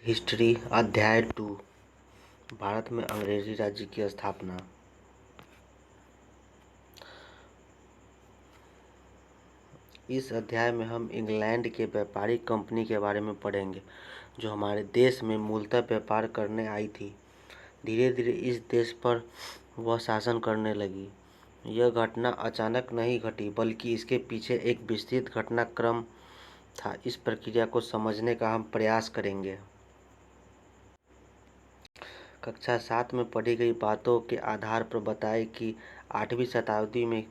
History अध्याय 2 भारत में अंग्रेजी राज्य की स्थापना। इस अध्याय में हम इंग्लैंड के व्यापारिक कंपनी के बारे में पढ़ेंगे जो हमारे देश में मूलतः व्यापार करने आई थी। धीरे धीरे इस देश पर वह शासन करने लगी। यह घटना अचानक नहीं घटी बल्कि इसके पीछे एक विस्तृत घटनाक्रम था। इस प्रक्रिया को समझने का हम प्रयास करेंगे। कक्षा 7 में पढ़ी गई बातों के आधार पर बताएं कि 8वीं शताब्दी में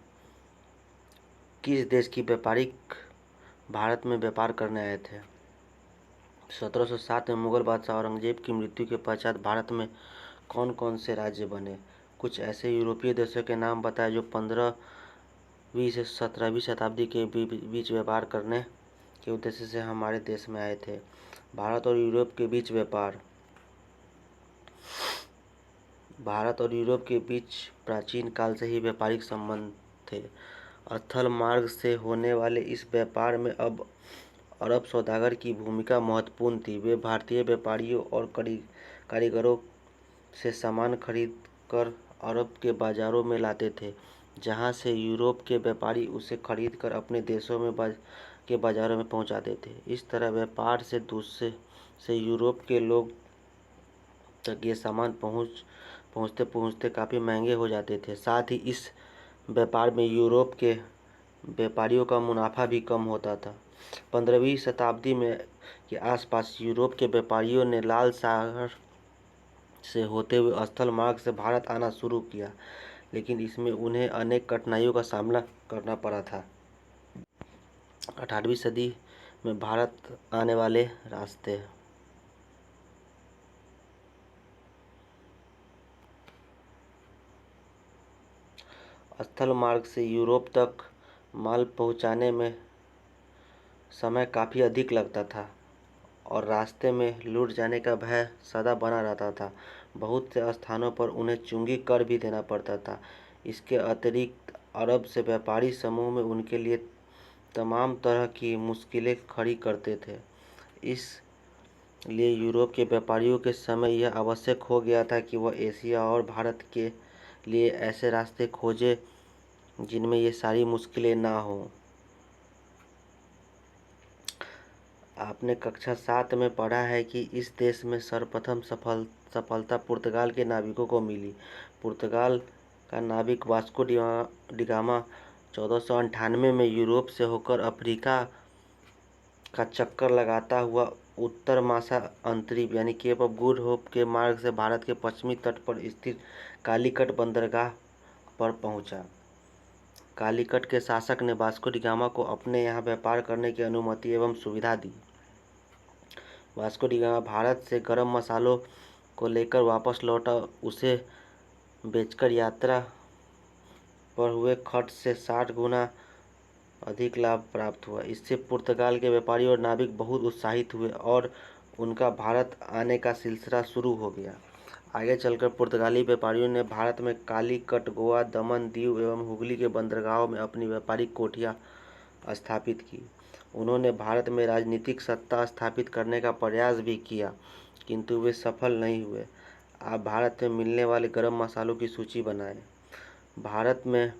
किस देश की व्यापारिक भारत में व्यापार करने आए थे। 1707 में मुगल बादशाह औरंगजेब की मृत्यु के पश्चात भारत में कौन कौन से राज्य बने। कुछ ऐसे यूरोपीय देशों के नाम बताएं जो 15वीं से 17वीं शताब्दी के बीच व्यापार करने के उद्देश्य से हमारे देश में आए थे। भारत और यूरोप के बीच व्यापार। भारत और यूरोप के बीच प्राचीन काल से ही व्यापारिक संबंध थे। स्थल मार्ग से होने वाले इस व्यापार में अब अरब सौदागर की भूमिका महत्वपूर्ण थी। वे भारतीय व्यापारियों और कारीगरों से सामान खरीदकर अरब के बाजारों में लाते थे, जहां से यूरोप के व्यापारी उसे खरीदकर अपने देशों में के बाजारों में पहुंचाते थे। इस तरह व्यापार से दूसरे से यूरोप के लोग तक ये सामान पहुंचते पहुंचते काफ़ी महंगे हो जाते थे। साथ ही इस व्यापार में यूरोप के व्यापारियों का मुनाफा भी कम होता था। 15वीं शताब्दी में के आसपास यूरोप के व्यापारियों ने लाल सागर से होते हुए स्थल मार्ग से भारत आना शुरू किया, लेकिन इसमें उन्हें अनेक कठिनाइयों का सामना करना पड़ा था। 18वीं सदी में भारत आने वाले रास्ते। स्थल मार्ग से यूरोप तक माल पहुंचाने में समय काफ़ी अधिक लगता था और रास्ते में लूट जाने का भय सदा बना रहता था। बहुत से स्थानों पर उन्हें चुंगी कर भी देना पड़ता था। इसके अतिरिक्त अरब से व्यापारी समूह में उनके लिए तमाम तरह की मुश्किलें खड़ी करते थे। इसलिए यूरोप के व्यापारियों के समय यह आवश्यक हो गया था कि वह एशिया और भारत के लिए ऐसे रास्ते खोजें जिनमें ये सारी मुश्किलें ना हों। आपने कक्षा 7 में पढ़ा है कि इस देश में सर्वप्रथम सफलता पुर्तगाल के नाविकों को मिली। पुर्तगाल का नाविक वास्को डिगामा 1498 में यूरोप से होकर अफ्रीका का चक्कर लगाता हुआ उत्तर मासा अंतरीप यानी केप ऑफ गुड होप के मार्ग से भारत के पश्चिमी तट पर स्थित कालीकट बंदरगाह पर पहुंचा। कालीकट के शासक ने वास्को डिगामा को अपने यहाँ व्यापार करने की अनुमति एवं सुविधा दी। वास्को डिगामा भारत से गर्म मसालों को लेकर वापस लौटा। उसे बेचकर यात्रा पर हुए खर्च से 60 गुना अधिक लाभ प्राप्त हुआ। इससे पुर्तगाल के व्यापारी और नाविक बहुत उत्साहित हुए और उनका भारत आने का सिलसिला शुरू हो गया। आगे चलकर पुर्तगाली व्यापारियों ने भारत में कालीकट, गोवा, दमन दीव एवं हुगली के बंदरगाहों में अपनी व्यापारिक कोठियाँ स्थापित की। उन्होंने भारत में राजनीतिक सत्ता स्थापित करने का प्रयास भी किया, किंतु वे सफल नहीं हुए। आप भारत में मिलने वाले गर्म मसालों की सूची बनाएं। भारत में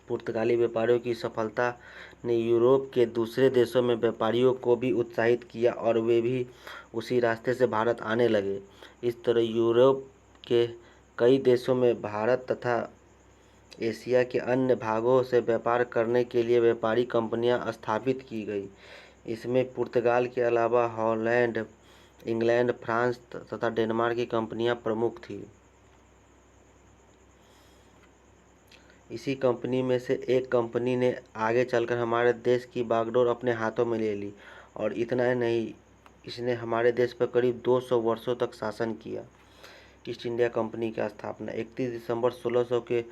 पुर्तगाली व्यापारियों की सफलता ने यूरोप के दूसरे देशों में व्यापारियों को भी उत्साहित किया और वे भी उसी रास्ते से भारत आने लगे। इस तरह यूरोप के कई देशों में भारत तथा एशिया के अन्य भागों से व्यापार करने के लिए व्यापारी कंपनियां स्थापित की गई। इसमें पुर्तगाल के अलावा हॉलैंड, इंग्लैंड, फ्रांस तथा डेनमार्क की कंपनियां प्रमुख थीं। इसी कंपनी में से एक कंपनी ने आगे चलकर हमारे देश की बागडोर अपने हाथों में ले ली और इतना ही नहीं, इसने हमारे देश पर करीब 200 वर्षों तक शासन किया। ईस्ट इंडिया कंपनी की स्थापना 31 दिसंबर 1600 के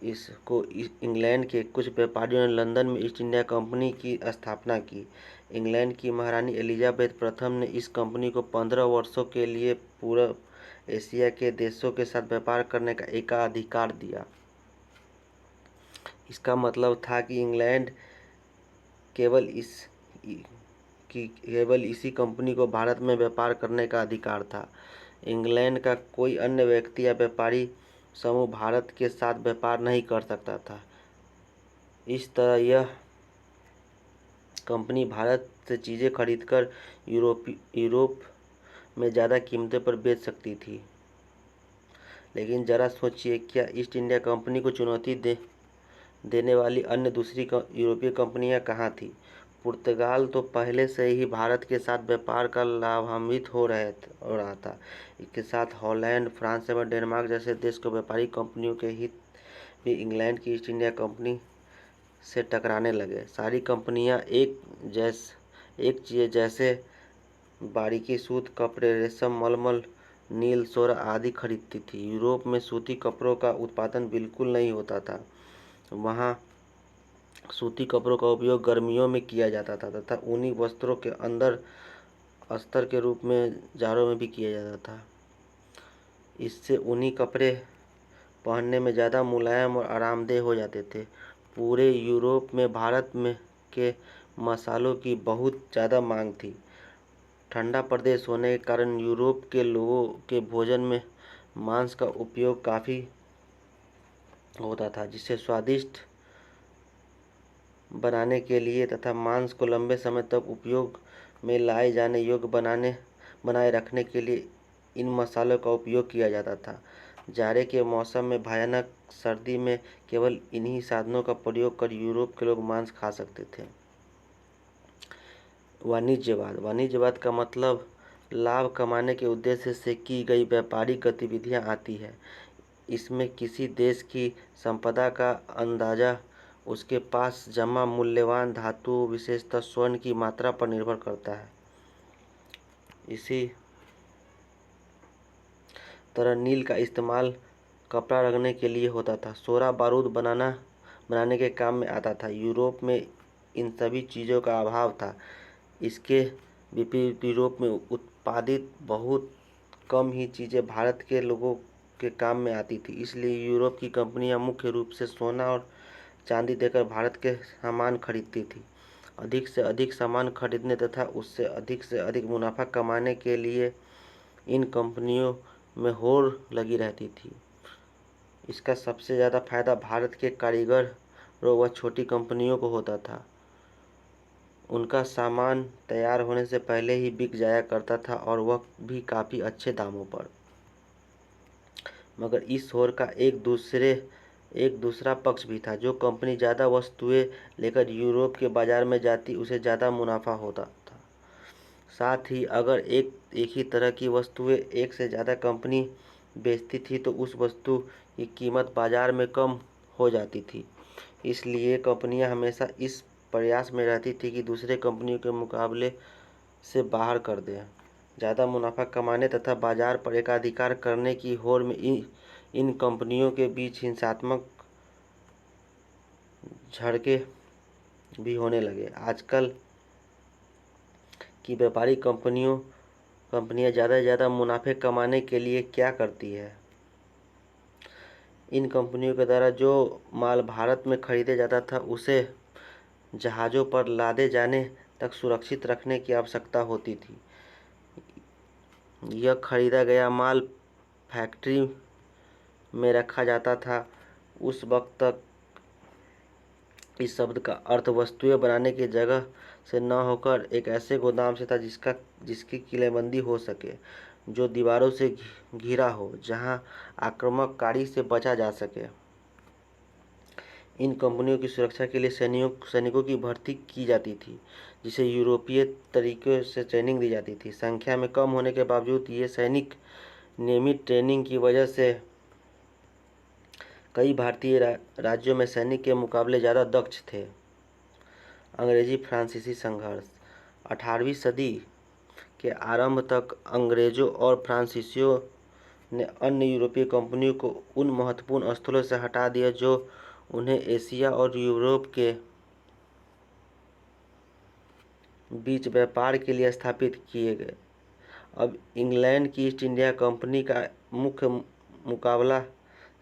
इसको इंग्लैंड के कुछ व्यापारियों ने लंदन में ईस्ट इंडिया कंपनी की स्थापना की। इंग्लैंड की महारानी एलिजाबेथ प्रथम ने इस कंपनी को 15 वर्षों के लिए पूर्व एशिया के देशों के साथ व्यापार करने का एकाधिकार दिया। इसका मतलब था कि कि केवल इसी कंपनी को भारत में व्यापार करने का अधिकार था। इंग्लैंड का कोई अन्य व्यक्ति या व्यापारी समूह भारत के साथ व्यापार नहीं कर सकता था। इस तरह यह कंपनी भारत से चीज़ें खरीदकर यूरोप में ज़्यादा कीमतों पर बेच सकती थी। लेकिन ज़रा सोचिए, क्या ईस्ट इंडिया कंपनी को चुनौती देने वाली अन्य दूसरी यूरोपीय कंपनियां कहाँ थी? पुर्तगाल तो पहले से ही भारत के साथ व्यापार का लाभान्वित हो रहा था। इसके साथ हॉलैंड, फ्रांस एवं डेनमार्क जैसे देश को व्यापारिक कंपनियों के हित भी इंग्लैंड की ईस्ट इंडिया कंपनी से टकराने लगे। सारी कंपनियां एक चीज़ जैसे बारीकी सूत कपड़े, रेशम, मलमल, नील, सोरा आदि खरीदती थी। यूरोप में सूती कपड़ों का उत्पादन बिल्कुल नहीं होता था। वहाँ सूती कपड़ों का उपयोग गर्मियों में किया जाता था तथा ऊनी वस्त्रों के अंदर अस्तर के रूप में जाड़ों में भी किया जाता था। इससे ऊनी कपड़े पहनने में ज़्यादा मुलायम और आरामदेह हो जाते थे। पूरे यूरोप में भारत में के मसालों की बहुत ज़्यादा मांग थी। ठंडा प्रदेश होने के कारण यूरोप के लोगों के भोजन में मांस का उपयोग काफ़ी होता था, जिसे स्वादिष्ट बनाने के लिए तथा मांस को लंबे समय तक उपयोग में लाए जाने योग्य बनाए रखने के लिए इन मसालों का उपयोग किया जाता था। जाड़े के मौसम में भयानक सर्दी में केवल इन्हीं साधनों का प्रयोग कर यूरोप के लोग मांस खा सकते थे। वाणिज्यवाद का मतलब लाभ कमाने के उद्देश्य से की गई व्यापारिक गतिविधियां आती है। इसमें किसी देश की संपदा का अंदाजा उसके पास जमा मूल्यवान धातु, विशेषतः स्वर्ण की मात्रा पर निर्भर करता है। इसी तरह नील का इस्तेमाल कपड़ा रंगने के लिए होता था। सोरा बारूद बनाने के काम में आता था। यूरोप में इन सभी चीज़ों का अभाव था। इसके विपरीत यूरोप में उत्पादित बहुत कम ही चीज़ें भारत के लोगों के काम में आती थी। इसलिए यूरोप की कंपनियां मुख्य रूप से सोना और चांदी देकर भारत के सामान खरीदती थी। अधिक से अधिक सामान खरीदने तथा उससे अधिक मुनाफा कमाने के लिए इन कंपनियों में होड़ लगी रहती थी। इसका सबसे ज़्यादा फायदा भारत के कारीगरों व छोटी कंपनियों को होता था। उनका सामान तैयार होने से पहले ही बिक जाया करता था और वह भी काफ़ी अच्छे दामों पर। मगर इस होड़ का एक दूसरा पक्ष भी था। जो कंपनी ज़्यादा वस्तुएं लेकर यूरोप के बाजार में जाती, उसे ज़्यादा मुनाफा होता था। साथ ही अगर एक ही तरह की वस्तुएं एक से ज़्यादा कंपनी बेचती थी तो उस वस्तु की कीमत बाजार में कम हो जाती थी। इसलिए कंपनियां हमेशा इस प्रयास में रहती थी कि दूसरे कंपनियों के मुकाबले से बाहर कर दें। ज़्यादा मुनाफा कमाने तथा बाजार पर एकाधिकार करने की होड़ में इन कंपनियों के बीच हिंसात्मक झड़पें भी होने लगे। आजकल की व्यापारिक कंपनियां ज़्यादा से ज़्यादा मुनाफे कमाने के लिए क्या करती है? इन कंपनियों के द्वारा जो माल भारत में खरीदे जाता था, उसे जहाज़ों पर लादे जाने तक सुरक्षित रखने की आवश्यकता होती थी। यह खरीदा गया माल फैक्ट्री में रखा जाता था। उस वक्त तक इस शब्द का अर्थ वस्तुएं बनाने की जगह से न होकर एक ऐसे गोदाम से था जिसकी किलेबंदी हो सके, जो दीवारों से घिरा हो, जहां आक्रामककारी से बचा जा सके। इन कंपनियों की सुरक्षा के लिए सैनिकों की भर्ती की जाती थी, जिसे यूरोपीय तरीके से ट्रेनिंग दी जाती थी। संख्या में कम होने के बावजूद ये सैनिक नियमित ट्रेनिंग की वजह से कई भारतीय राज्यों में सैनिक के मुकाबले ज़्यादा दक्ष थे। अंग्रेजी फ्रांसीसी संघर्ष 18वीं सदी के आरंभ तक अंग्रेजों और फ्रांसीसियों ने अन्य यूरोपीय कंपनियों को उन महत्वपूर्ण स्थलों से हटा दिया जो उन्हें एशिया और यूरोप के बीच व्यापार के लिए स्थापित किए गए। अब इंग्लैंड की ईस्ट इंडिया कंपनी का मुख्य मुकाबला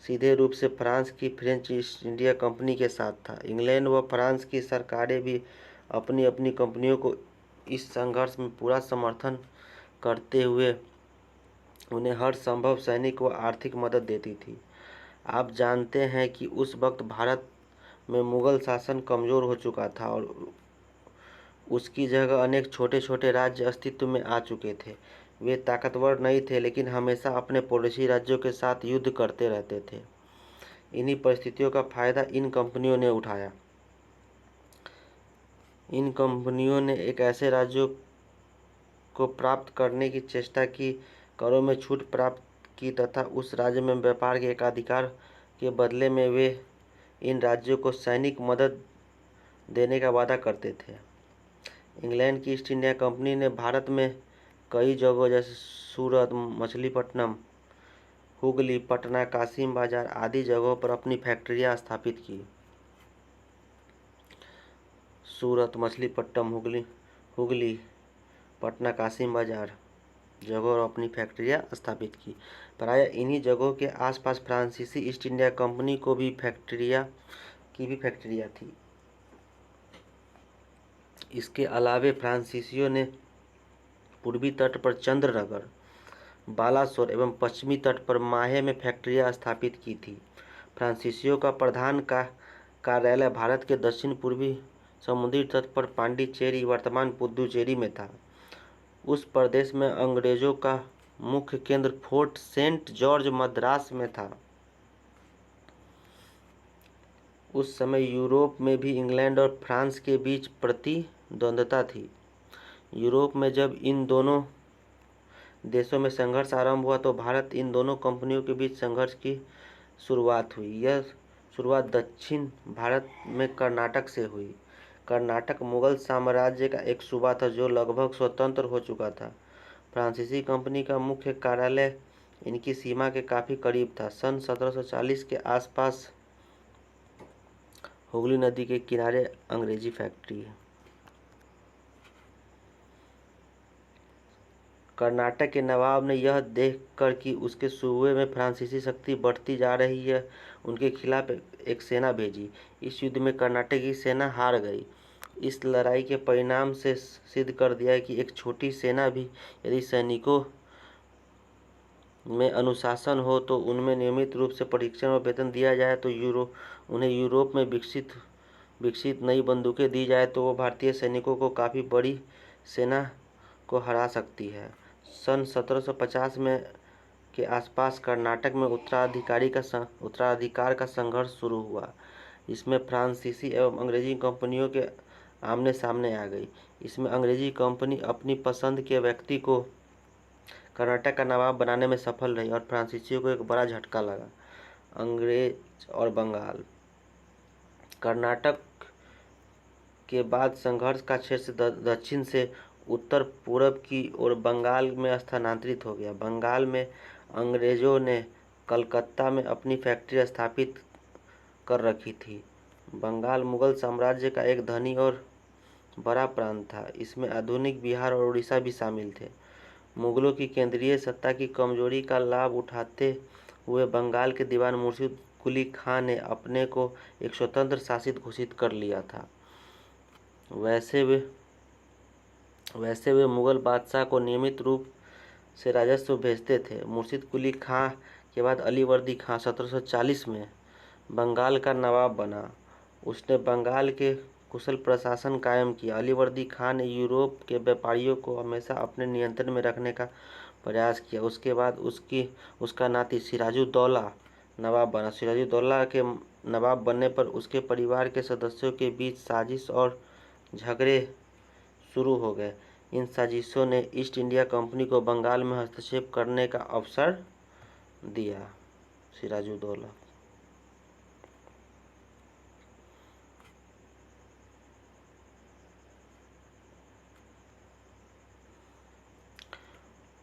सीधे रूप से फ्रांस की फ्रेंच ईस्ट इंडिया कंपनी के साथ था। इंग्लैंड व फ्रांस की सरकारें भी अपनी अपनी कंपनियों को इस संघर्ष में पूरा समर्थन करते हुए उन्हें हर संभव सैनिक व आर्थिक मदद देती थी। आप जानते हैं कि उस वक्त भारत में मुगल शासन कमज़ोर हो चुका था और उसकी जगह अनेक छोटे छोटे राज्य अस्तित्व में आ चुके थे। वे ताकतवर नहीं थे, लेकिन हमेशा अपने पड़ोसी राज्यों के साथ युद्ध करते रहते थे। इन्हीं परिस्थितियों का फायदा इन कंपनियों ने उठाया। इन कंपनियों ने एक ऐसे राज्यों को प्राप्त करने की चेष्टा की, करों में छूट प्राप्त की तथा उस राज्य में व्यापार के एकाधिकार के बदले में वे इन राज्यों को सैनिक मदद देने का वादा करते थे। इंग्लैंड की ईस्ट इंडिया कंपनी ने भारत में कई जगहों जैसे सूरत, मछलीपट्टनम, हुगली, पटना, कासिम बाजार आदि जगहों पर अपनी फैक्ट्रियां स्थापित की। सूरत, मछलीपट्टनम, हुगली, पटना, कासिम बाजार जगहों पर अपनी फैक्ट्रियां स्थापित की। प्रायः इन्हीं जगहों के आसपास फ्रांसीसी ईस्ट इंडिया कंपनी को भी फैक्ट्रियां थी। इसके अलावे फ्रांसीसियों ने पूर्वी तट पर चंद्रनगर, बालासोर एवं पश्चिमी तट पर माहे में फैक्ट्रियां स्थापित की थी। फ्रांसीसियों का प्रधान कार्यालय भारत के दक्षिण पूर्वी समुद्री तट पर पांडिचेरी, वर्तमान पुदुचेरी में था। उस प्रदेश में अंग्रेजों का मुख्य केंद्र फोर्ट सेंट जॉर्ज मद्रास में था। उस समय यूरोप में भी इंग्लैंड और फ्रांस के बीच प्रतिद्वंद्विता थी। यूरोप में जब इन दोनों देशों में संघर्ष आरंभ हुआ तो भारत इन दोनों कंपनियों के बीच संघर्ष की शुरुआत हुई। यह शुरुआत दक्षिण भारत में कर्नाटक से हुई। कर्नाटक मुगल साम्राज्य का एक सूबा था जो लगभग स्वतंत्र हो चुका था। फ्रांसीसी कंपनी का मुख्य कार्यालय इनकी सीमा के काफ़ी करीब था। सन 1740 के आसपास हुगली नदी के किनारे अंग्रेजी फैक्ट्री है। कर्नाटक के नवाब ने यह देखकर कि उसके सूबे में फ्रांसीसी शक्ति बढ़ती जा रही है, उनके खिलाफ एक सेना भेजी। इस युद्ध में कर्नाटक की सेना हार गई। इस लड़ाई के परिणाम से सिद्ध कर दिया कि एक छोटी सेना भी यदि सैनिकों में अनुशासन हो तो उनमें नियमित रूप से प्रशिक्षण और वेतन दिया जाए तो उन्हें यूरोप में विकसित नई बंदूकें दी जाए तो वो भारतीय सैनिकों को काफ़ी बड़ी सेना को हरा सकती है। सन 1750 में के आसपास कर्नाटक में उत्तराधिकार का संघर्ष शुरू हुआ। इसमें फ्रांसीसी एवं अंग्रेजी कंपनियों के आमने सामने आ गई। इसमें अंग्रेजी कंपनी अपनी पसंद के व्यक्ति को कर्नाटक का नवाब बनाने में सफल रही और फ्रांसीसियों को एक बड़ा झटका लगा। अंग्रेज और बंगाल। कर्नाटक के बाद संघर्ष का क्षेत्र दक्षिण से उत्तर पूर्व की ओर बंगाल में स्थानांतरित हो गया। बंगाल में अंग्रेजों ने कलकत्ता में अपनी फैक्ट्री स्थापित कर रखी थी। बंगाल मुगल साम्राज्य का एक धनी और बड़ा प्रांत था। इसमें आधुनिक बिहार और उड़ीसा भी शामिल थे। मुगलों की केंद्रीय सत्ता की कमजोरी का लाभ उठाते हुए बंगाल के दीवान मुर्शिद कुली खां ने अपने को एक स्वतंत्र शासित घोषित कर लिया था। वैसे वे मुगल बादशाह को नियमित रूप से राजस्व भेजते थे। मुर्शिद कुली खां के बाद अलीवर्दी खां 1740 में बंगाल का नवाब बना। उसने बंगाल के कुशल प्रशासन कायम किया। अलीवर्दी खां ने यूरोप के व्यापारियों को हमेशा अपने नियंत्रण में रखने का प्रयास किया। उसके बाद उसका नाती सिराजुद्दौला नवाब बना। सिराजुद्दौला के नवाब बनने पर उसके परिवार के सदस्यों के बीच साजिश और झगड़े शुरू हो गए। इन साजिशों ने ईस्ट इंडिया कंपनी को बंगाल में हस्तक्षेप करने का अवसर दिया। सिराजुद्दौला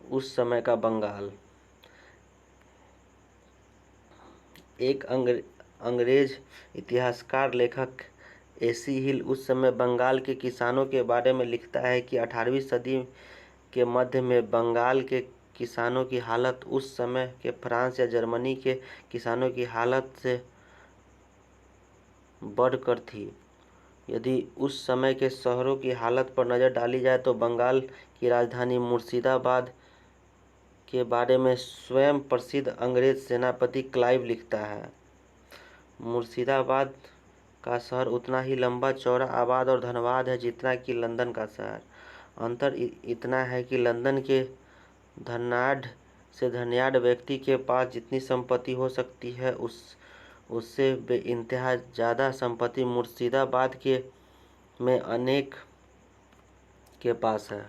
उस समय का बंगाल। एक अंग्रेज इतिहासकार लेखक एसी हिल उस समय बंगाल के किसानों के बारे में लिखता है कि 18वीं सदी के मध्य में बंगाल के किसानों की हालत उस समय के फ्रांस या जर्मनी के किसानों की हालत से बढ़कर थी। यदि उस समय के शहरों की हालत पर नज़र डाली जाए तो बंगाल की राजधानी मुर्शिदाबाद के बारे में स्वयं प्रसिद्ध अंग्रेज सेनापति क्लाइव लिखता है, मुर्शिदाबाद का शहर उतना ही लंबा चौड़ा आबाद और धनवाद है जितना कि लंदन का शहर। अंतर इतना है कि लंदन के धनाढ़ से धनयाढ़ व्यक्ति के पास जितनी संपत्ति हो सकती है उससे बेइंतहा ज़्यादा संपत्ति मुर्शिदाबाद के में अनेक के पास है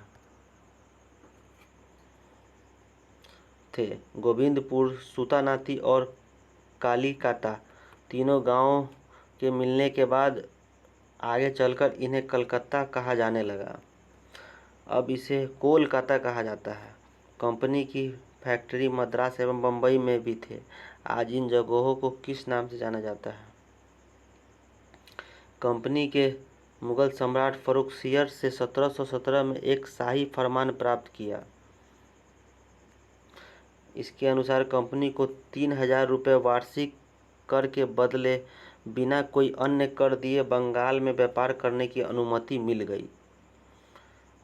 थे। गोविंदपुर, सूतानाती और कालीकाता तीनों गांवों के मिलने के बाद आगे चलकर इन्हें कलकत्ता कहा जाने लगा। अब इसे कोलकाता कहा जाता है। कंपनी की फैक्ट्री मद्रास एवं बम्बई में भी थे। आज इन जगहों को किस नाम से जाना जाता है? कंपनी के मुगल सम्राट फर्रुखसियर से 1717 में एक शाही फरमान प्राप्त किया। इसके अनुसार कंपनी को 3000 रुपये वार्षिक कर के बदले बिना कोई अन्य कर दिए बंगाल में व्यापार करने की अनुमति मिल गई।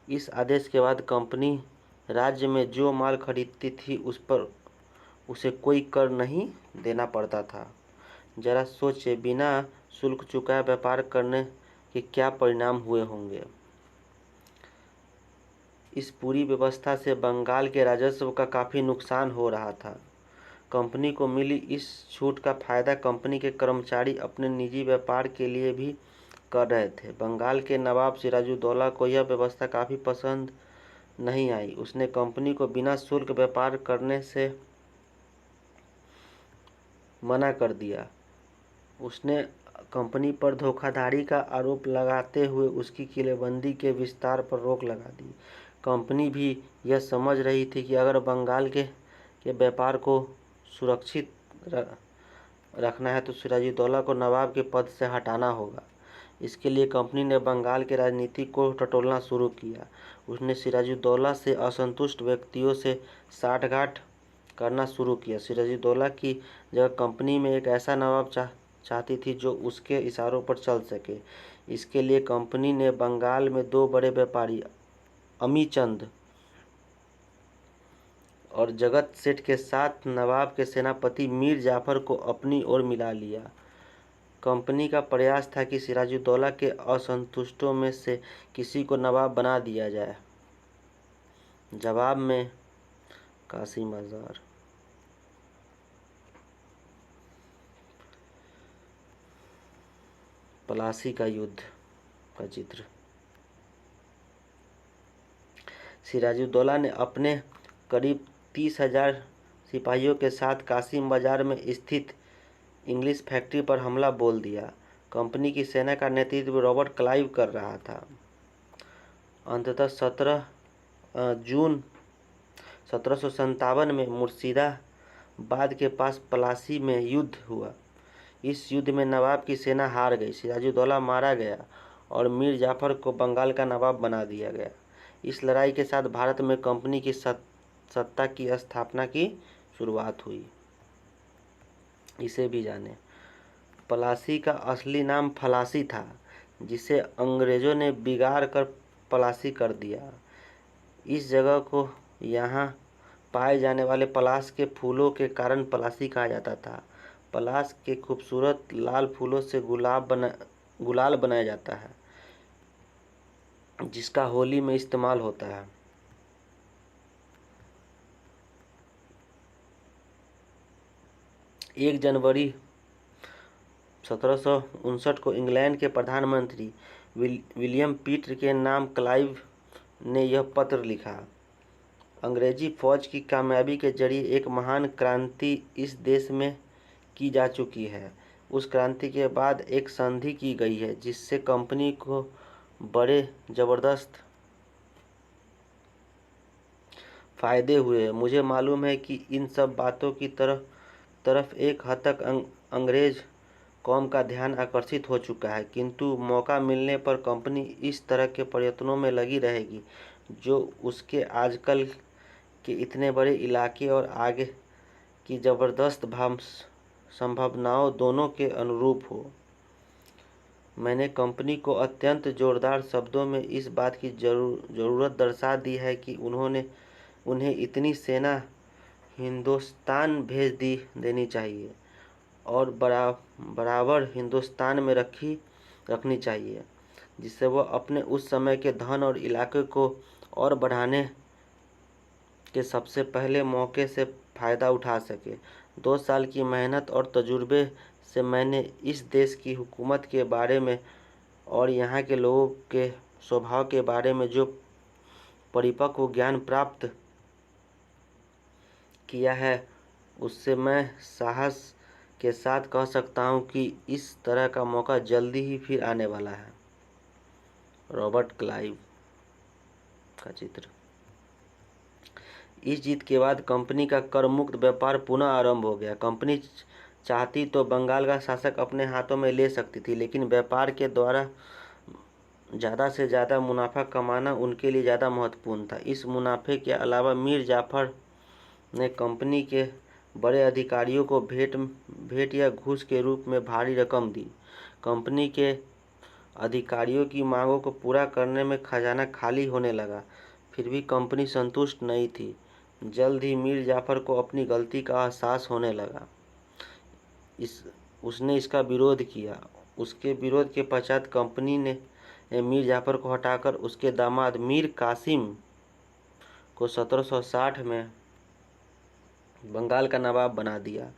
इस आदेश के बाद कंपनी राज्य में जो माल खरीदती थी उस पर उसे कोई कर नहीं देना पड़ता था। जरा सोचे, बिना शुल्क चुकाए व्यापार करने के क्या परिणाम हुए होंगे। इस पूरी व्यवस्था से बंगाल के राजस्व का काफ़ी नुकसान हो रहा था। कंपनी को मिली इस छूट का फायदा कंपनी के कर्मचारी अपने निजी व्यापार के लिए भी कर रहे थे। बंगाल के नवाब सिराजुद्दौला को यह व्यवस्था काफ़ी पसंद नहीं आई। उसने कंपनी को बिना शुल्क व्यापार करने से मना कर दिया। उसने कंपनी पर धोखाधड़ी का आरोप लगाते हुए उसकी किलेबंदी के विस्तार पर रोक लगा दी। कंपनी भी यह समझ रही थी कि अगर बंगाल के व्यापार को सुरक्षित रखना है तो सिराजुद्दौला को नवाब के पद से हटाना होगा। इसके लिए कंपनी ने बंगाल के राजनीति को टटोलना शुरू किया। उसने सिराजुद्दौला से असंतुष्ट व्यक्तियों से साठगांठ करना शुरू किया। सिराजुद्दौला की जगह कंपनी में एक ऐसा नवाब चाहती थी जो उसके इशारों पर चल सके। इसके लिए कंपनी ने बंगाल में दो बड़े व्यापारी अमीचंद और जगत सेठ के साथ नवाब के सेनापति मीर जाफर को अपनी ओर मिला लिया। कंपनी का प्रयास था कि सिराजुद्दौला के असंतुष्टों में से किसी को नवाब बना दिया जाए। जवाब में कासिम अज़हर। पलासी का युद्ध का चित्र। सिराजुद्दौला ने अपने करीब 30,000 सिपाहियों के साथ कासिम बाजार में स्थित इंग्लिश फैक्ट्री पर हमला बोल दिया। कंपनी की सेना का नेतृत्व रॉबर्ट क्लाइव कर रहा था। अंततः 17 जून 1757 में मुर्शिदाबाद के पास पलासी में युद्ध हुआ। इस युद्ध में नवाब की सेना हार गई। सिराजुद्दौला मारा गया और मीर जाफर को बंगाल का नवाब बना दिया गया। इस लड़ाई के साथ भारत में कंपनी की सत्ता की स्थापना की शुरुआत हुई। इसे भी जाने। पलासी का असली नाम फलासी था, जिसे अंग्रेजों ने बिगाड़ कर पलासी कर दिया। इस जगह को यहाँ पाए जाने वाले पलाश के फूलों के कारण पलासी कहा जाता था। पलाश के खूबसूरत लाल फूलों से गुलाल बनाया जाता है, जिसका होली में इस्तेमाल होता है। एक जनवरी 1759 को इंग्लैंड के प्रधानमंत्री विलियम पिट के नाम क्लाइव ने यह पत्र लिखा। अंग्रेजी फौज की कामयाबी के जरिए एक महान क्रांति इस देश में की जा चुकी है। उस क्रांति के बाद एक संधि की गई है जिससे कंपनी को बड़े ज़बरदस्त फ़ायदे हुए हैं। मुझे मालूम है कि इन सब बातों की तरफ एक हद तक अंग्रेज कौम का ध्यान आकर्षित हो चुका है, किंतु मौका मिलने पर कंपनी इस तरह के प्रयत्नों में लगी रहेगी जो उसके आजकल के इतने बड़े इलाके और आगे की ज़बरदस्त संभावनाओं दोनों के अनुरूप हो। मैंने कंपनी को अत्यंत जोरदार शब्दों में इस बात की ज़रूरत दर्शा दी है कि उन्हें इतनी सेना हिंदुस्तान भेज देनी चाहिए और बराबर हिंदुस्तान में रखनी चाहिए, जिससे वह अपने उस समय के धन और इलाके को और बढ़ाने के सबसे पहले मौके से फ़ायदा उठा सके। 2 साल की मेहनत और तजुर्बे से मैंने इस देश की हुकूमत के बारे में और यहाँ के लोगों के स्वभाव के बारे में जो परिपक्व ज्ञान प्राप्त किया है, उससे मैं साहस के साथ कह सकता हूँ कि इस तरह का मौका जल्दी ही फिर आने वाला है। रॉबर्ट क्लाइव का चित्र। इस जीत के बाद कंपनी का कर मुक्त व्यापार पुनः आरंभ हो गया। कंपनी चाहती तो बंगाल का शासक अपने हाथों में ले सकती थी, लेकिन व्यापार के द्वारा ज़्यादा से ज़्यादा मुनाफा कमाना उनके लिए ज़्यादा महत्वपूर्ण था। इस मुनाफे के अलावा मीर जाफ़र ने कंपनी के बड़े अधिकारियों को भेंट या घूस के रूप में भारी रकम दी। कंपनी के अधिकारियों की मांगों को पूरा करने में खजाना खाली होने लगा, फिर भी कंपनी संतुष्ट नहीं थी। जल्द ही मीर जाफ़र को अपनी गलती का एहसास होने लगा। उसने इसका विरोध किया। उसके विरोध के पश्चात कंपनी ने मीर जाफ़र को हटाकर उसके दामाद मीर कासिम को 1760 में बंगाल का नवाब बना दिया।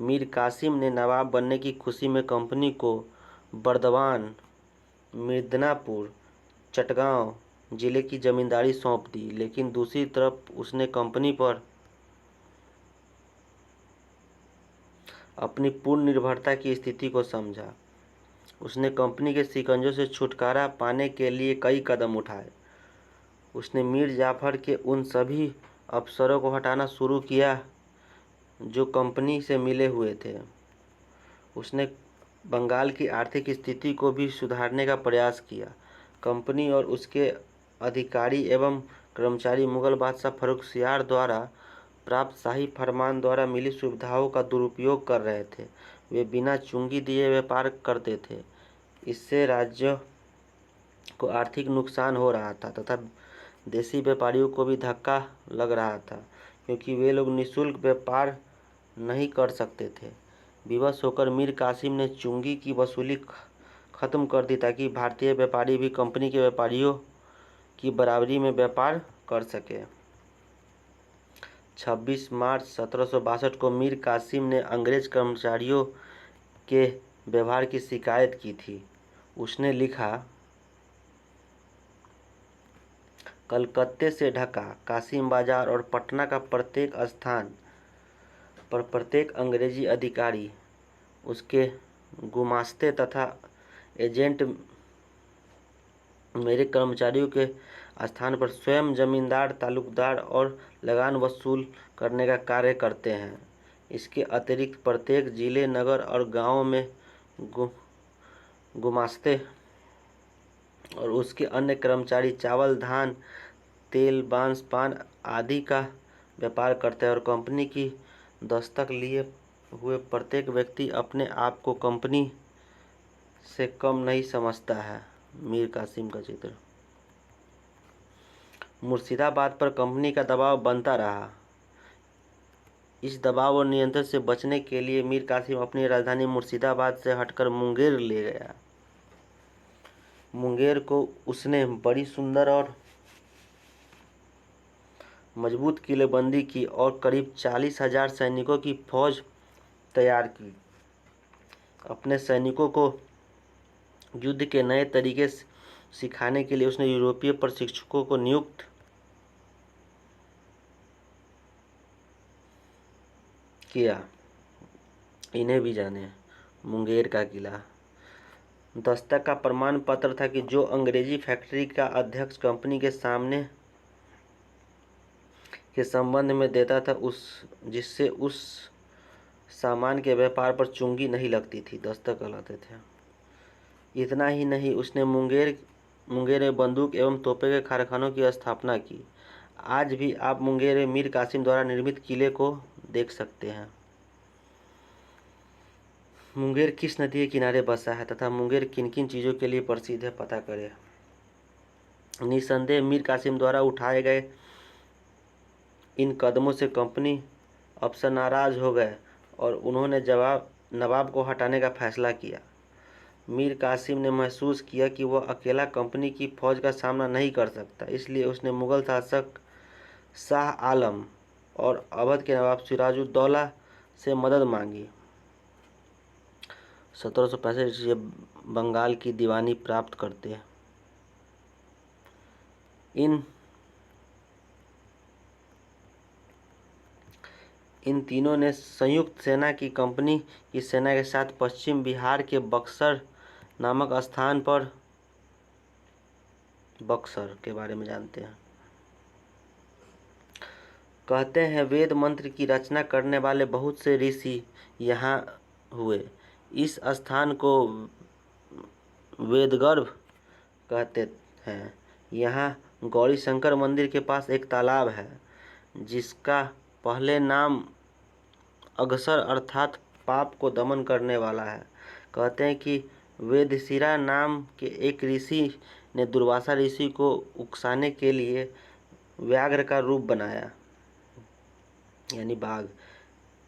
मीर कासिम ने नवाब बनने की खुशी में कंपनी को बर्दवान, मिदनापुर, चटगांव जिले की जमींदारी सौंप दी, लेकिन दूसरी तरफ उसने कंपनी पर अपनी पूर्ण निर्भरता की स्थिति को समझा। उसने कंपनी के शिकंजों से छुटकारा पाने के लिए कई कदम उठाए। उसने मीर जाफ़र के उन सभी अफसरों को हटाना शुरू किया जो कंपनी से मिले हुए थे। उसने बंगाल की आर्थिक स्थिति को भी सुधारने का प्रयास किया। कंपनी और उसके अधिकारी एवं कर्मचारी मुगल बादशाह फर्रुखसियार द्वारा प्राप्त शाही फरमान द्वारा मिली सुविधाओं का दुरुपयोग कर रहे थे। वे बिना चुंगी दिए व्यापार करते थे। इससे राज्य को आर्थिक नुकसान हो रहा था तथा देसी व्यापारियों को भी धक्का लग रहा था, क्योंकि वे लोग निःशुल्क व्यापार नहीं कर सकते थे। विवश होकर मीर कासिम ने चुंगी की वसूली खत्म कर दी ताकि भारतीय व्यापारी भी कंपनी के व्यापारियों की बराबरी में व्यापार कर सके। 26 मार्च 1762 को मीर कासिम ने अंग्रेज कर्मचारियों के व्यवहार की शिकायत की थी। उसने लिखा, कलकत्ते से ढाका, कासिम बाजार और पटना का प्रत्येक स्थान पर प्रत्येक अंग्रेजी अधिकारी, उसके गुमास्ते तथा एजेंट मेरे कर्मचारियों के स्थान पर स्वयं जमींदार, तालुकदार और लगान वसूल करने का कार्य करते हैं। इसके अतिरिक्त प्रत्येक जिले, नगर और गांव में गुमास्ते और उसके अन्य कर्मचारी चावल, धान, तेल, बांस, पान आदि का व्यापार करते हैं और कंपनी की दस्तक लिए हुए प्रत्येक व्यक्ति अपने आप को कंपनी से कम नहीं समझता है। मीर कासिम का चित्र। मुर्शिदाबाद पर कंपनी का दबाव बनता रहा। इस दबाव और नियंत्रण से बचने के लिए मीर कासिम अपनी राजधानी मुर्शिदाबाद से हटकर मुंगेर ले गया। मुंगेर को उसने बड़ी सुंदर और मजबूत किलेबंदी की और करीब 40,000 सैनिकों की फौज तैयार की। अपने सैनिकों को युद्ध के नए तरीके सिखाने के लिए उसने यूरोपीय प्रशिक्षकों को नियुक्त किया। इन्हें भी जाने। मुंगेर का किला। दस्तक का प्रमाण पत्र था कि जो अंग्रेजी फैक्ट्री का अध्यक्ष कंपनी के सामने के संबंध में देता था, जिससे उस सामान के व्यापार पर चुंगी नहीं लगती थी, दस्तक कहलाते थे। इतना ही नहीं, उसने मुंगेर में बंदूक एवं तोपे के कारखानों की स्थापना की। आज भी आप मुंगेर में मीर कासिम द्वारा निर्मित किले को देख सकते हैं। मुंगेर किस नदी के किनारे बसा है तथा मुंगेर किन किन चीज़ों के लिए प्रसिद्ध है, पता करें। निस्संदेह मीर कासिम द्वारा उठाए गए इन कदमों से कंपनी अफसर नाराज हो गए और उन्होंने नवाब को हटाने का फैसला किया। मीर कासिम ने महसूस किया कि वह अकेला कंपनी की फौज का सामना नहीं कर सकता, इसलिए उसने मुगल शासक शाह आलम और अवध के नवाब सिराजुद्दौला से मदद मांगी। 1765 ईस्वी बंगाल की दीवानी प्राप्त करते हैं। इन तीनों ने संयुक्त सेना की कंपनी की सेना के साथ पश्चिम बिहार के बक्सर नामक स्थान पर, बक्सर के बारे में जानते हैं। कहते हैं वेद मंत्र की रचना करने वाले बहुत से ऋषि यहाँ हुए। इस स्थान को वेदगर्भ कहते हैं। यहाँ गौरी शंकर मंदिर के पास एक तालाब है जिसका पहले नाम अगसर अर्थात पाप को दमन करने वाला है। कहते हैं कि वेदशिरा नाम के एक ऋषि ने दुर्वासा ऋषि को उकसाने के लिए व्याघ्र का रूप बनाया, यानी बाघ।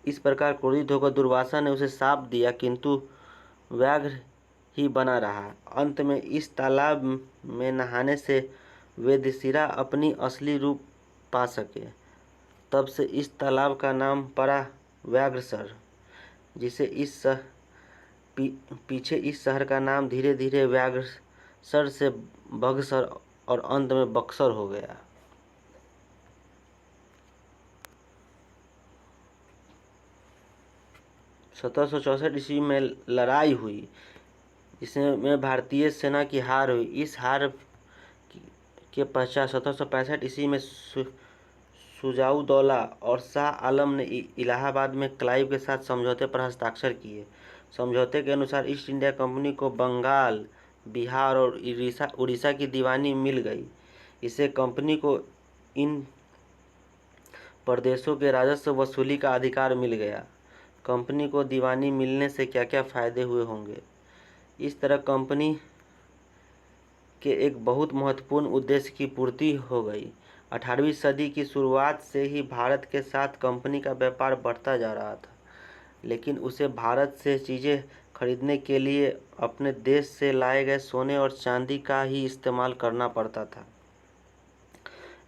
इस प्रकार क्रोधित होकर दुर्वासा ने उसे शाप दिया, किंतु व्याघ्र ही बना रहा। अंत में इस तालाब में नहाने से वेदशिरा अपनी असली रूप पा सके। तब से इस तालाब का नाम पड़ा व्याघ्रसर, जिसे पीछे इस शहर का नाम धीरे धीरे व्याघ्रसर से बक्सर और अंत में बक्सर हो गया। (1764 ईस्वी में लड़ाई हुई जिसमें भारतीय सेना की हार हुई। इस हार के पश्चात 1765 ईस्वी में शुजाउद्दौला और शाह आलम ने इलाहाबाद में क्लाइव के साथ समझौते पर हस्ताक्षर किए। समझौते के अनुसार ईस्ट इंडिया कंपनी को बंगाल, बिहार और उड़ीसा की दीवानी मिल गई। इससे कंपनी को इन प्रदेशों के राजस्व वसूली का अधिकार मिल गया। कंपनी को दीवानी मिलने से क्या क्या फायदे हुए होंगे। इस तरह कंपनी के एक बहुत महत्वपूर्ण उद्देश्य की पूर्ति हो गई। 18वीं सदी की शुरुआत से ही भारत के साथ कंपनी का व्यापार बढ़ता जा रहा था, लेकिन उसे भारत से चीज़ें खरीदने के लिए अपने देश से लाए गए सोने और चांदी का ही इस्तेमाल करना पड़ता था।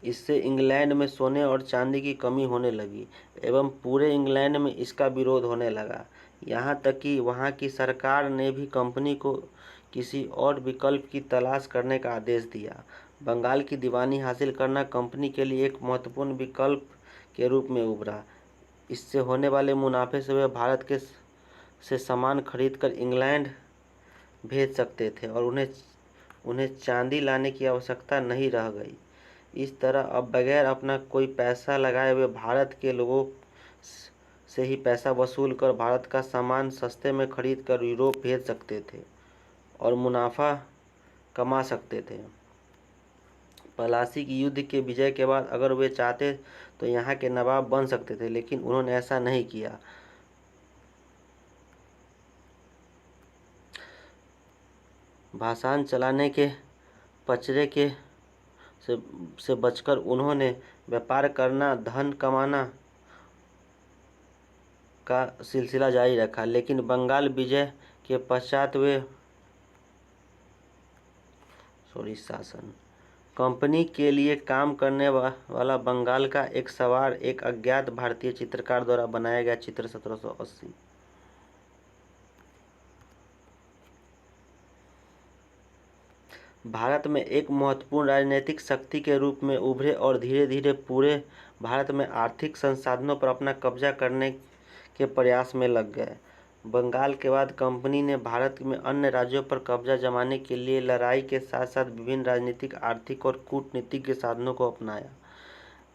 इससे इंग्लैंड में सोने और चांदी की कमी होने लगी एवं पूरे इंग्लैंड में इसका विरोध होने लगा। यहाँ तक कि वहाँ की सरकार ने भी कंपनी को किसी और विकल्प की तलाश करने का आदेश दिया। बंगाल की दीवानी हासिल करना कंपनी के लिए एक महत्वपूर्ण विकल्प के रूप में उभरा। इससे होने वाले मुनाफे से वे भारत से सामान खरीदकर इंग्लैंड भेज सकते थे और उन्हें चांदी लाने की आवश्यकता नहीं रह गई। इस तरह अब बगैर अपना कोई पैसा लगाए वे भारत के लोगों से ही पैसा वसूल कर भारत का सामान सस्ते में खरीद कर यूरोप भेज सकते थे और मुनाफा कमा सकते थे। प्लासी की युद्ध के विजय के बाद अगर वे चाहते तो यहाँ के नवाब बन सकते थे, लेकिन उन्होंने ऐसा नहीं किया। भाषण चलाने के पचड़े के से बचकर उन्होंने व्यापार करना, धन कमाना का सिलसिला जारी रखा। लेकिन बंगाल विजय के पश्चात वे शासन कंपनी के लिए काम करने वाला बंगाल का एक सवार एक अज्ञात भारतीय चित्रकार द्वारा बनाया गया चित्र 1780। भारत में एक महत्वपूर्ण राजनीतिक शक्ति के रूप में उभरे और धीरे धीरे पूरे भारत में आर्थिक संसाधनों पर अपना कब्जा करने के प्रयास में लग गए। बंगाल के बाद कंपनी ने भारत में अन्य राज्यों पर कब्जा जमाने के लिए लड़ाई के साथ साथ विभिन्न राजनीतिक, आर्थिक और कूटनीतिक साधनों को अपनाया।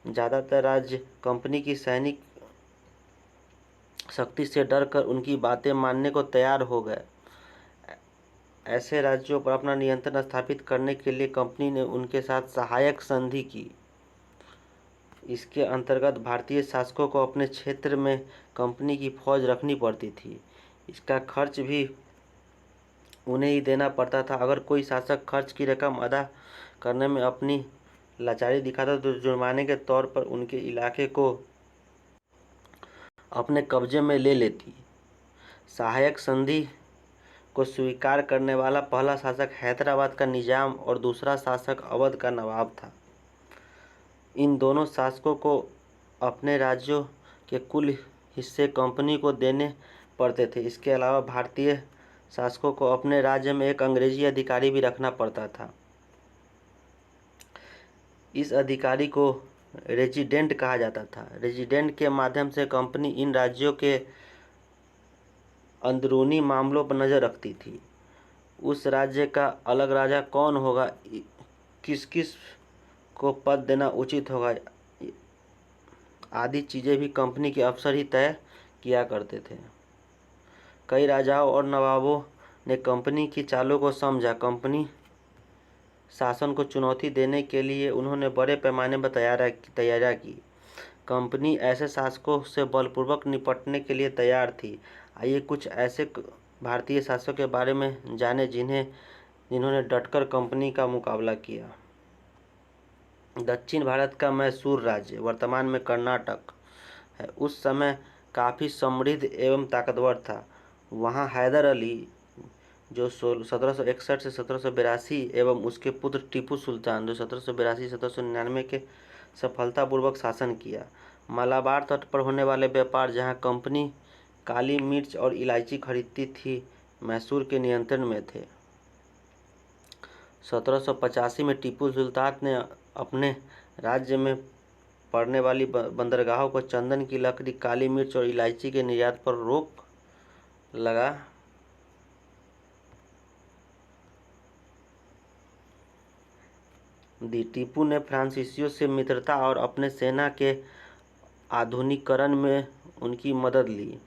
ज़्यादातर राज्य कंपनी की सैनिक शक्ति से डरकर उनकी बातें मानने को तैयार हो गए। ऐसे राज्यों पर अपना नियंत्रण स्थापित करने के लिए कंपनी ने उनके साथ सहायक संधि की। इसके अंतर्गत भारतीय शासकों को अपने क्षेत्र में कंपनी की फौज रखनी पड़ती थी। इसका खर्च भी उन्हें ही देना पड़ता था। अगर कोई शासक खर्च की रकम अदा करने में अपनी लाचारी दिखाता तो जुर्माने के तौर पर उनके इलाके को अपने कब्जे में ले लेती। सहायक संधि को स्वीकार करने वाला पहला शासक हैदराबाद का निजाम और दूसरा शासक अवध का नवाब था। इन दोनों शासकों को अपने राज्यों के कुल हिस्से कंपनी को देने पड़ते थे। इसके अलावा भारतीय शासकों को अपने राज्य में एक अंग्रेजी अधिकारी भी रखना पड़ता था। इस अधिकारी को रेजिडेंट कहा जाता था। रेजिडेंट के माध्यम से कंपनी इन राज्यों के अंदरूनी मामलों पर नज़र रखती थी। उस राज्य का अलग राजा कौन होगा, किस किस को पद देना उचित होगा आदि चीज़ें भी कंपनी के अफसर ही तय किया करते थे। कई राजाओं और नवाबों ने कंपनी की चालों को समझा। कंपनी शासन को चुनौती देने के लिए उन्होंने बड़े पैमाने पर तैयारियां की। कंपनी ऐसे शासकों से बलपूर्वक निपटने के लिए तैयार थी। आइए कुछ ऐसे भारतीय शासकों के बारे में जानें जिन्होंने डटकर कंपनी का मुकाबला किया। दक्षिण भारत का मैसूर राज्य, वर्तमान में कर्नाटक है, उस समय काफ़ी समृद्ध एवं ताकतवर था। वहाँ हैदर अली जो 1761 से 1782 एवं उसके पुत्र टीपू सुल्तान जो 1782-1799 के सफलतापूर्वक शासन किया। मालाबार तट पर होने वाले व्यापार, जहाँ कंपनी काली मिर्च और इलायची खरीदती थी, मैसूर के नियंत्रण में थे। 1785 में टीपू सुल्तान ने अपने राज्य में पड़ने वाली बंदरगाहों को चंदन की लकड़ी, काली मिर्च और इलायची के निर्यात पर रोक लगा दी। टीपू ने फ्रांसीसियों से मित्रता और अपने सेना के आधुनिकीकरण में उनकी मदद ली।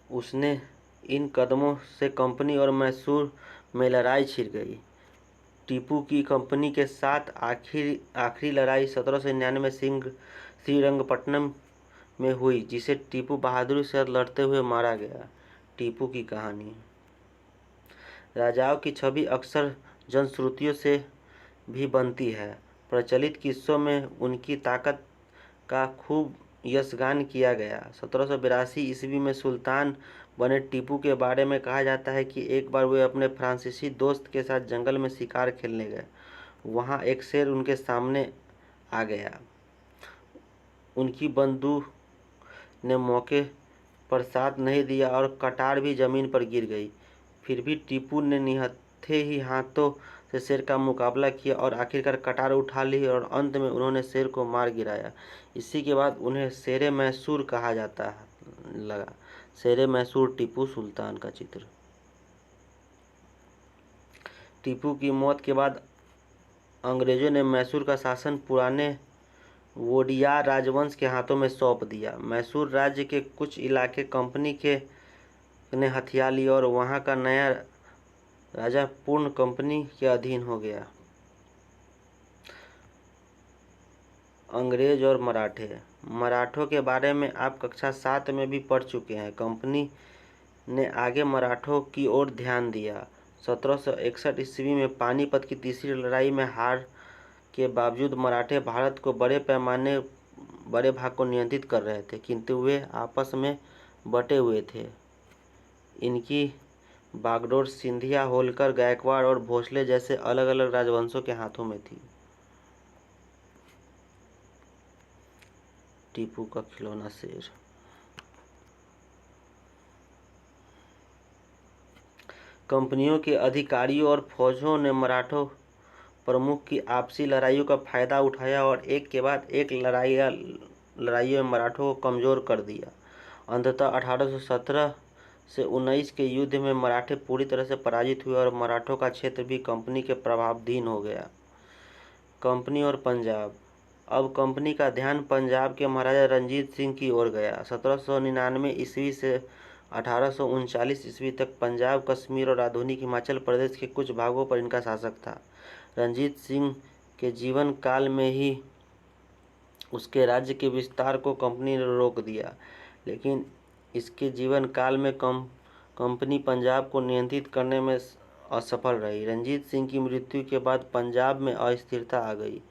उसने इन कदमों से कंपनी और मैसूर में लड़ाई छिड़ गई। टीपू की कंपनी के साथ आखिरी लड़ाई 1799 श्रीरंगपट्टनम में हुई, जिसे टीपू बहादुरी से लड़ते हुए मारा गया। टीपू की कहानी। राजाओं की छवि अक्सर जनश्रुतियों से भी बनती है। प्रचलित किस्सों में उनकी ताकत का खूब यशगान किया गया। 1782 ईस्वी में सुल्तान बने टीपू के बारे में कहा जाता है कि एक बार वे अपने फ्रांसीसी दोस्त के साथ जंगल में शिकार खेलने गए। वहाँ एक शेर उनके सामने आ गया। उनकी बंदूक ने मौके पर साथ नहीं दिया और कटार भी जमीन पर गिर गई। फिर भी टीपू ने निहत्थे ही हाथों से शेर का मुकाबला किया और आखिरकार कटार उठा ली और अंत में उन्होंने शेर को मार गिराया। इसी के बाद उन्हें शेरे मैसूर कहा जाता लगा। शेरे मैसूर, टीपू सुल्तान का चित्र। टीपू की मौत के बाद अंग्रेजों ने मैसूर का शासन पुराने वोडियार राजवंश के हाथों में सौंप दिया। मैसूर राज्य के कुछ इलाके कंपनी के ने हथिया लिए और वहाँ का नया राजा पूर्ण कंपनी के अधीन हो गया। अंग्रेज और मराठों के बारे में आप कक्षा 7 में भी पढ़ चुके हैं। कंपनी ने आगे मराठों की ओर ध्यान दिया। 1761 ईस्वी में पानीपत की तीसरी लड़ाई में हार के बावजूद मराठे भारत को बड़े भाग को नियंत्रित कर रहे थे, किंतु वे आपस में बटे हुए थे। इनकी बागडोर सिंधिया, होलकर, गायकवाड़ और भोसले जैसे अलग अलग राजवंशों के हाथों में थी। टीपू का खिलौना शेर। कंपनियों के अधिकारियों और फौजों ने मराठों प्रमुख की आपसी लड़ाइयों का फायदा उठाया और एक के बाद एक लड़ाइयों में मराठों को कमजोर कर दिया। अंततः 1817 से 19 के युद्ध में मराठे पूरी तरह से पराजित हुए और मराठों का क्षेत्र भी कंपनी के प्रभावाधीन हो गया। कंपनी और पंजाब। अब कंपनी का ध्यान पंजाब के महाराजा रंजीत सिंह की ओर गया। 1799 ईस्वी से 1839 ईस्वी तक पंजाब, कश्मीर और आधुनिक हिमाचल प्रदेश के कुछ भागों पर इनका शासक था। रंजीत सिंह के जीवन काल में ही उसके राज्य के विस्तार को कंपनी ने रोक दिया, लेकिन इसके जीवन काल में कंपनी पंजाब को नियंत्रित करने में असफल रही। रणजीत सिंह की मृत्यु के बाद पंजाब में अस्थिरता आ गई।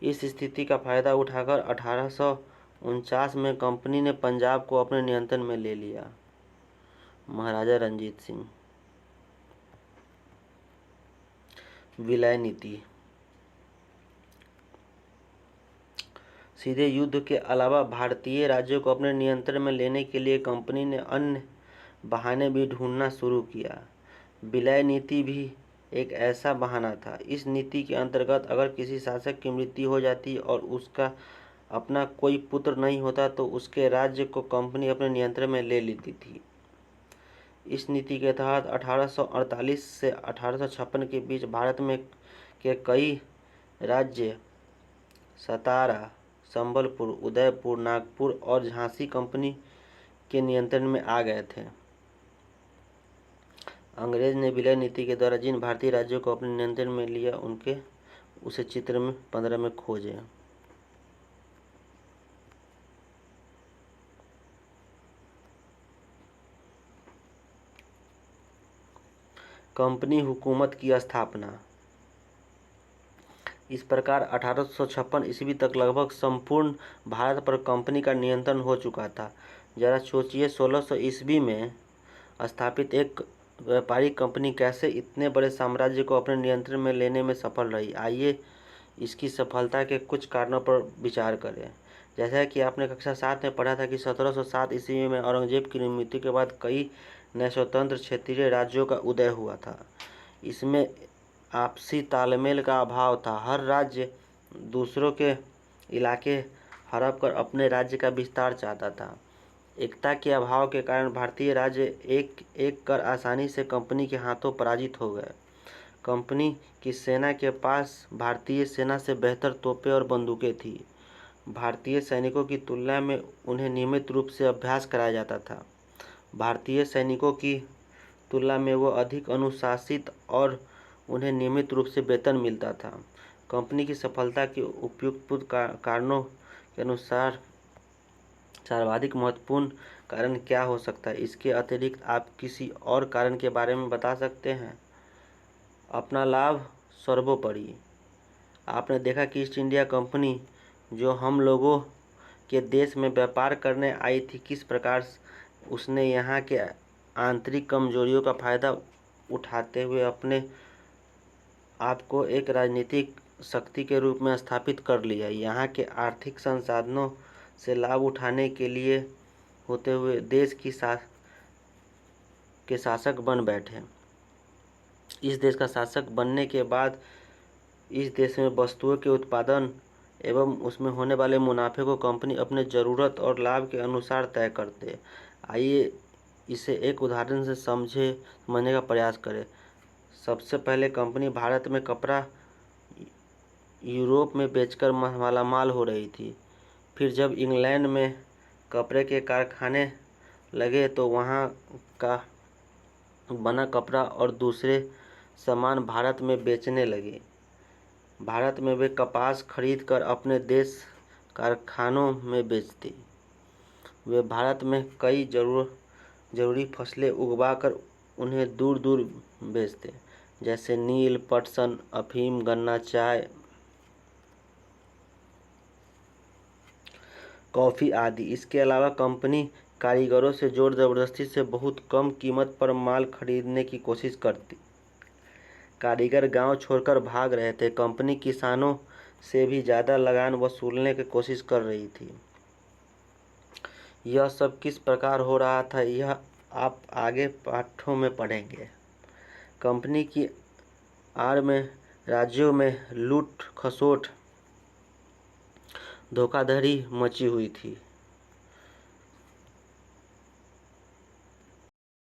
इस स्थिति का फायदा उठाकर 1849 में कंपनी ने पंजाब को अपने नियंत्रण में ले लिया। महाराजा रणजीत सिंह। विलय नीति। सीधे युद्ध के अलावा भारतीय राज्यों को अपने नियंत्रण में लेने के लिए कंपनी ने अन्य बहाने भी ढूंढना शुरू किया। विलय नीति भी एक ऐसा बहाना था। इस नीति के अंतर्गत अगर किसी शासक की मृत्यु हो जाती और उसका अपना कोई पुत्र नहीं होता तो उसके राज्य को कंपनी अपने नियंत्रण में ले लेती थी। इस नीति के तहत 1848 से 1856 के बीच भारत में के कई राज्य सतारा, संबलपुर, उदयपुर, नागपुर और झांसी कंपनी के नियंत्रण में आ गए थे। अंग्रेज ने विलय नीति के द्वारा जिन भारतीय राज्यों को अपने नियंत्रण में लिया उसे चित्र में 15 में खोजें। कंपनी हुकूमत की स्थापना। इस प्रकार 1856 ईस्वी तक लगभग संपूर्ण भारत पर कंपनी का नियंत्रण हो चुका था। जरा सोचिए 1600 ईस्वी में स्थापित एक व्यापारिक कंपनी कैसे इतने बड़े साम्राज्य को अपने नियंत्रण में लेने में सफल रही। आइए इसकी सफलता के कुछ कारणों पर विचार करें। जैसा कि आपने कक्षा 7 में पढ़ा था कि 1707 ईस्वी में औरंगजेब की मृत्यु के बाद कई नए स्वतंत्र क्षेत्रीय राज्यों का उदय हुआ था। इसमें आपसी तालमेल का अभाव था। हर राज्य दूसरों के इलाके हड़प कर अपने राज्य का विस्तार चाहता था। एकता के अभाव के कारण भारतीय राज्य एक एक कर आसानी से कंपनी के हाथों पराजित हो गए। कंपनी की सेना के पास भारतीय सेना से बेहतर तोपें और बंदूकें थी। भारतीय सैनिकों की तुलना में उन्हें नियमित रूप से अभ्यास कराया जाता था। भारतीय सैनिकों की तुलना में वो अधिक अनुशासित और उन्हें नियमित रूप से वेतन मिलता था। कंपनी की सफलता के उपयुक्त कारणों के अनुसार सर्वाधिक महत्वपूर्ण कारण क्या हो सकता है? इसके अतिरिक्त आप किसी और कारण के बारे में बता सकते हैं? अपना लाभ सर्वोपरि। आपने देखा कि ईस्ट इंडिया कंपनी जो हम लोगों के देश में व्यापार करने आई थी, किस प्रकार उसने यहाँ के आंतरिक कमजोरियों का फायदा उठाते हुए अपने आप को एक राजनीतिक शक्ति के रूप में स्थापित कर लिया। यहाँ के आर्थिक संसाधनों से लाभ उठाने के लिए होते हुए देश के शासक बन बैठे। इस देश का शासक बनने के बाद इस देश में वस्तुओं के उत्पादन एवं उसमें होने वाले मुनाफे को कंपनी अपने ज़रूरत और लाभ के अनुसार तय करते। आइए इसे एक उदाहरण से समझने का प्रयास करें। सबसे पहले कंपनी भारत में कपड़ा यूरोप में बेचकर मालामाल हो रही थी। फिर जब इंग्लैंड में कपड़े के कारखाने लगे तो वहाँ का बना कपड़ा और दूसरे सामान भारत में बेचने लगे। भारत में वे कपास खरीद कर अपने देश कारखानों में बेचते। वे भारत में कई जरूरी फसलें उगवाकर उन्हें दूर दूर बेचते, जैसे नील, पटसन, अफीम, गन्ना, चाय, कॉफ़ी आदि। इसके अलावा कंपनी कारीगरों से जोर ज़बरदस्ती से बहुत कम कीमत पर माल खरीदने की कोशिश करती। कारीगर गांव छोड़कर भाग रहे थे। कंपनी किसानों से भी ज़्यादा लगान वसूलने की कोशिश कर रही थी। यह सब किस प्रकार हो रहा था, यह आप आगे पाठों में पढ़ेंगे। कंपनी की आड़ में राज्यों में लूट खसोट, धोखाधड़ी मची हुई थी।